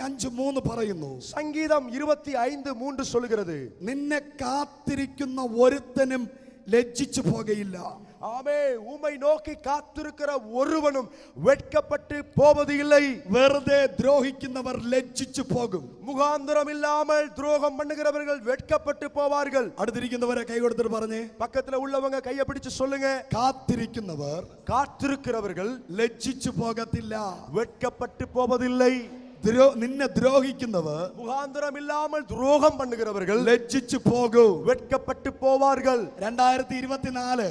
25:3 പറയുന്നു. சங்கீதம் 25:3 சொல்கிறது, നിന്നെ കാത്തിരിക്കുന്ന ഒരുത്തനും ലജ്ജിച്ചു പോകയില്ല. ஆமே, உம்மை நோக்கி காத்திருக்கிற ஒருவனும் வெட்கப்பட்டு போவது இல்லை. വെറുതെ ദ്രോഹിക്കുന്നവർ ലജ്ജിച്ചു പോകും. முகாந்திரம் இல்லாமல் துரோகம் பண்ணுகிறவர்கள் வெட்கப்பட்டு போவார்கள். അടുത്തിരിക്കുന്നവരെ കൈ കൊടുത്തിട്ട് പറഞ്ഞേ, பக்கத்துல உள்ளவங்க கையை பிடிச்சு சொல்லுங்க, കാത്തിരിക്കുന്നവർ காத்திருக்கிறவர்கள் ലജ്ജിച്ചു പോകത്തില്ല. வெட்கப்பட்டு போவதில்லை. നിന്നെ ദ്രോഹിക്കുന്നവർ முகாந்திரம் இல்லாமல் துரோகம் பண்ணுகிறவர்கள் ലജ്ജിച്ചു പോകും, வெட்கப்பட்டு போவார்கள். 2024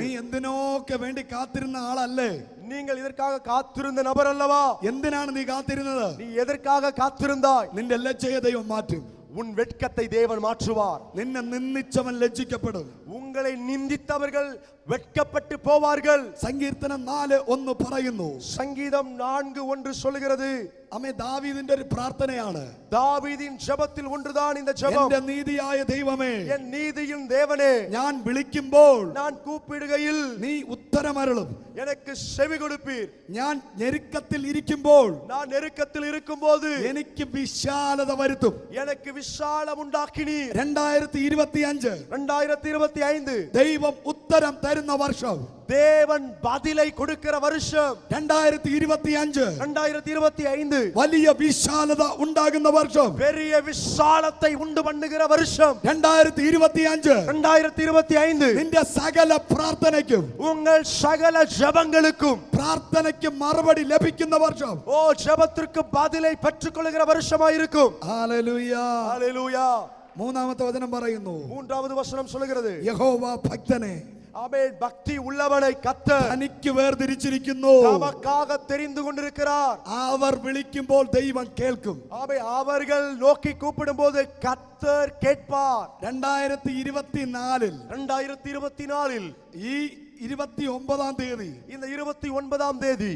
நீ എന്തിനൊക്കെ വേണ്ടി കാത്തിരുന്ന ആളല്ലേ? நீங்கள் இதற்காக காத்திருந்த நபர் அல்லவா? എന്തിനാണ് നീ കാത്തിരുന്നത്? நீ எதற்காக காத்திருந்தாய்? നിന്റെ ലജ്ജയെ ദൈവം മാറ്റും. உன் வெட்கத்தை தேவன் மாற்றுவார். നിന്നെ നിന്ദിച്ചവൻ ലജ്ജിക്കപ്പെടും. உங்களை நிந்தித்தவர்கள் வெட்கப்பட்டு போவார்கள். സങ്കീർത്തനം 4:1 പറയുന്നു. சங்கீதம் 4:1 சொல்கிறது, അമ്മേ ദാവീദിന്റെ ഒരു പ്രാർത്ഥനയാണ്. தாவீதின் ஜெபத்தில் ஒன்றுதான் இந்த ஜெபம். എന്റെ നീതിയായ ദൈവമേ, என் நீதியின் தேவனே, ഞാൻ വിളിക്കുമ്പോൾ நான் கூப்பிடுகையில் നീ ഉത്തരമരുളും. எனக்கு செவி கொடுப்பீர். ഞാൻ ഞെരുക്കത്തിൽ ഇരിക്കുമ്പോൾ நான் நெருக்கத்தில் இருக்கும்போது എനിക്ക് വിശാലത വരുത്തും. எனக்கு விசாலம் உண்டாக்கினீர். 2025 2025 ദൈവം ഉത്തരം തരുന്ന വർഷം. தேவன் பதிலை கொடுக்கிற வருஷம். 2025 വലിയ വിശാലത ഉണ്ടാകുന്ന വർഷം. பெரிய விசாலத்தை உண்டு பண்ணுகிற வருஷம். 2025 നിന്റെ സകല പ്രാർത്ഥനയ്ക്കും உங்கள் சகல ஜெபங்களுக்கும் പ്രാർത്ഥനയ്ക്ക് മറുപടി ലഭിക്കുന്ന വർഷം. ஓ ஜெபத்திற்கு பதிலை பெற்றுக்கொள்கிற வருஷமாய் இருக்கும். ഹല്ലേലൂയ, ஹல்லேலூயா. മൂന്നാമത്തെ വചനം പറയുന്നു, மூன்றாவது வசனம் சொல்கிறது, യഹോവ ഭക്തനെ ஆமென், பக்தி உள்ளவனை கர்த்தர் തനിക്ക് വേർതിരിച്ചിരിക്കുന്നു. தமக்காக தெரிந்து கொண்டிருக்கிறார். അവർ വിളിക്കുമ്പോൾ ദൈവം കേൾക്കും. ஆமென், அவர்கள் நோக்கி கூப்பிடும்போது கர்த்தர் கேட்பார். 2024 ഈ 29-ാം തീയതി, இந்த 29ஆம் தேதி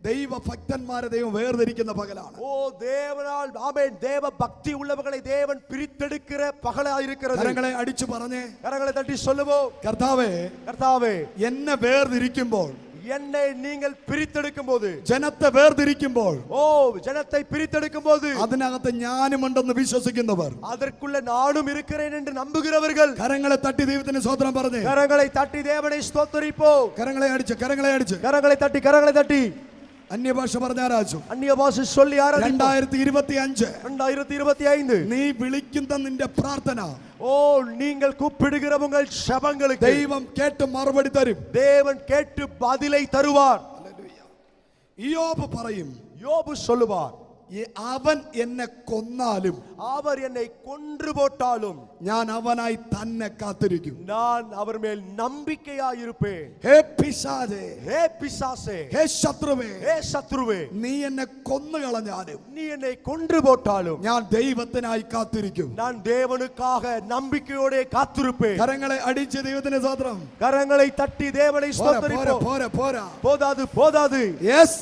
ദൈവ ഭക്തന്മാരെ ദൈവം വേർതിരിക്കുന്ന പകലാണ്. ஓ தேவனால், ஆமென், தேவ பக்தி உள்ளவர்களை தேவன் பிரித்தெடுக்கிற பகலாய் இருக்கிறது. കരങ്ങളെ അടിച്ചു പറഞ്ഞേ, கரங்களை தட்டி சொல்லுவோம், കർത്താവേ, கர்த்தாவே, എന്നെ വേർതിരിക്കുമ്പോൾ, என்னை நீங்கள் பிரித்தெடுக்கும் போது, ജനത്തെ വേർതിരിക്കുമ്പോൾ, ஓ ஜனத்தை பிரித்தெடுக்கும் போது അതിനകത്ത് ഞാനുമുണ്ടെന്ന് വിശ്വസിക്കുന്നവർ, அதற்குள்ள நானும் இருக்கிறேன் என்று நம்புகிறவர்கள் കരങ്ങളെ തട്ടി ദൈവത്തിന് സ്തോത്രം പറഞ്ഞേ, கரங்களை தட்டி தேவனை ஸ்தோத்தரிப்போம். കരങ്ങളെ അടിച്ച്, കരങ്ങളെ അടിച്ച്, கரங்களை தட்டி, கரங்களை தட்டி അന്യഭാഷ പറഞ്ഞ ആരാച്ചു? அந்நிய பாஷை சொல்லி ஆராதிப்போம். 2025 നീ വിളിക്കുന്ന നിന്റെ പ്രാർത്ഥന, ஓ நீங்கள் கூப்பிடுகிற உங்கள் ஜெபங்களுக்கு ദൈവം കേട്ട് മറുപടി തരും. தேவன் கேட்டு பதிலை தருவார். ഇയ്യോബ് പറയും, யோபு சொல்லுவார், അവൻ എന്നെ കൊന്നാലും, அவர் என்னை கொன்று போட்டாலும் ഞാൻ അവനായി തന്നെ കാത്തിരിക്കും. நான் அவர் மேல் நம்பிக்கையாய் இருப்பேன். ഹേ പിശാചേ, ஹே பிசாசே, ഹേ ശത്രുവേ, ஹே சத்ருவே, നീ എന്നെ കൊന്നുകളഞ്ഞാലും நீ என்னை கொன்று போட்டாலும் ഞാൻ ദൈവത്തിനായി കാത്തിരിക്കും. நான் தேவனுக்காக நம்பிக்கையோட காத்திருப்பேன். കരങ്ങളെ അടിച്ച് ദൈവത്തിന് സ്തോത്രം. கரங்களை தட்டி தேவனை പോരാ, ஸ்தோத்தரிப்போம். പോരാ, പോരാ. போதாது, போதாது. യെസ്,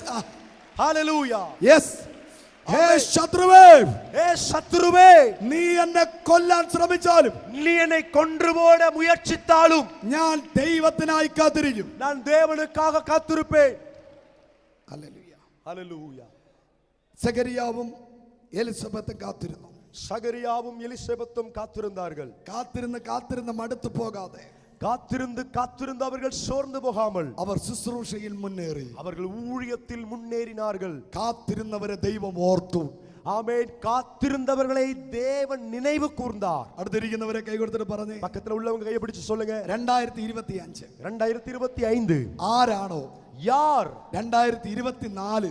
ஹல்லேலூயா. യെസ്. ഹേ ശത്രുവേ, ஹே சத்ருவே, നീ എന്നെ കൊല്ലാൻ ശ്രമിച്ചാലും, நீ என்னை கொன்று போட முயற்சித்தாலும் ഞാൻ ദൈവത്തിനായി കാത്തിരിക്കും. நான் தேவனுக்காக காத்திருப்பேன். ഹല്ലേലൂയ. ஹல்லேலூயா. സകരിയാവും എലിസബത്തും കാത്തിരുന്നു. சகரியாவும் எலிசபெத்தும் காத்திருந்தார்கள். കാത്തിരുന്ന് മടുത്തു പോകാതെ, காத்திருந்து அவர்கள் சோர்ந்து போகாமல் അവർ ശുശ്രൂഷയിൽ മുന്നേറി. அவர்கள் ஊழியத்தில் முன்னேறினார்கள். കാത്തിരുന്നവരെ ദൈവം ഓർത്തു. ஆமென், காத்திருந்தவர்களை தேவன் நினைவு கூர்ந்தார். അടുത്തിരിക്കുന്നവരെ കൈ കൊടുത്തിട്ട് പറഞ്ഞേ, பக்கத்துல உள்ளவங்க கையை பிடிச்சு சொல்லுங்க, 2025 ஆராണോ, யார் 2024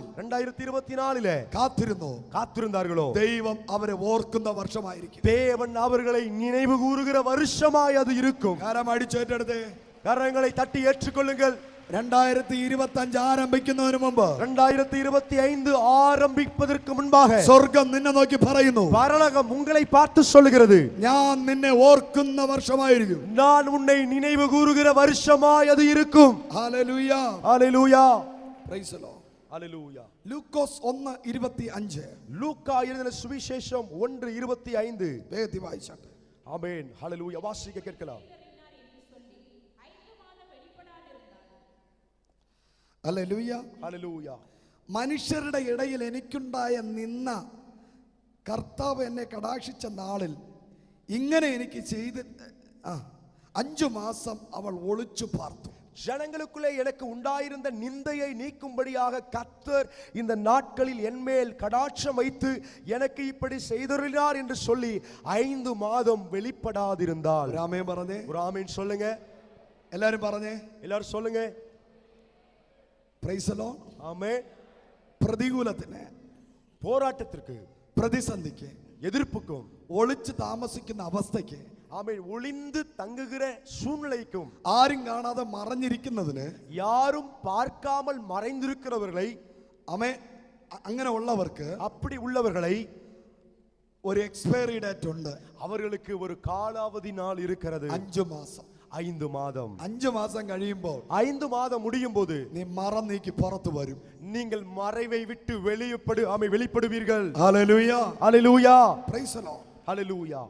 காத்திருந்தார்களோ ദൈവം അവരെ ഓർക്കുന്ന വർഷമായിരിക്കും. தேவன் அவர்களை நினைவு கூறுகிற வருஷமாய் அது இருக்கும். കരം അടിച്ചേറ്റെടുത്തേ, கரங்களை தட்டி ஏற்றுக்கொள்ளுங்கள். 2025 ആരംഭിക്കുന്നതിന് മുമ്പ്, 2025 ஆரம்பிப்பதற்கு முன்பாக സ്വർഗം നിന്നെ നോക്കി പറയുന്നു, பரலோகம் உங்களை பார்த்து சொல்லுகிறது, ഞാൻ നിന്നെ ഓർക്കുന്ന വർഷമായിരിക്കും. நான் உன்னை நினைவு கூறுகிற வருஷமாய் அது இருக்கும். Hallelujah, hallelujah, praise the Lord. Hallelujah. ലൂക്കോസ് 1:25 லூக்கா எழுதின சுவிசேஷம் 1:25 വേഗത്തിൽ വായിച്ചാട്ടെ. ஆமென். ஹல்லேலூயா. வாசிக்க கேட்கலாம். ഹല്ലേലൂയ. ஹல்லேலூயா. മനുഷ്യരുടെ ഇടയിൽ എനിക്കുണ്ടായ നിന്ന കർത്താവ് എന്നെ കടാക്ഷിച്ച നാളിൽ ഇങ്ങനെ എനിക്ക് ചെയ്ത് 5 മാസം അവൾ ഒളിച്ചു പാർത്തു. ஜனங்களுக்குள்ளே எனக்கு உண்டாயிருந்த நிந்தையை நீக்கும்படியாக கர்த்தர் இந்த நாட்களில் என்மேல் கடாட்சம் வைத்து எனக்கு இப்படி செய்தருளினார் என்று சொல்லி 5 மாதம் வெளிப்படாதிருந்தாள். ராமே പറഞ്ഞേ, ஒரு ஆமென் சொல்லுங்க. എല്ലാരും പറഞ്ഞേ, எல்லாரும் சொல்லுங்க. Praise the Lord. ஆமென். പ്രതികൂലത്തിന്, போராட்டத்திற்கு, പ്രതിസന്ധിക്ക്, எதிர்ப்புக்கும், ഒളിച്ചു താമസിക്കുന്ന അവസ്ഥയ്ക്ക്, ஆமென், ஒளிந்து தங்குகிற சூழ்நிலைக்கும், ആരും കാണാതെ മറഞ്ഞിരിക്കുന്നതിന്, யாரும் பார்க்காமல் மறைந்திருக்கிறவர்களை, അങ്ങനെ ഉള്ളവർക്ക്, அப்படி உள்ளவர்களை ഒരു എക്സ്പയറി ഡേറ്റ് ഉണ്ട്. அவர்களுக்கு ஒரு காலாவதி நாள் இருக்கிறது. 5 മാസം. 5 மாதம். 5 മാസം കഴിയുമ്പോൾ 5 மாதம் முடியும் போது നീ മറ നീക്കി പുറത്തു വരും. நீங்கள் மறைவை விட்டு வெளிப்படுவீர்கள். Hallelujah, hallelujah, praise the Lord, hallelujah.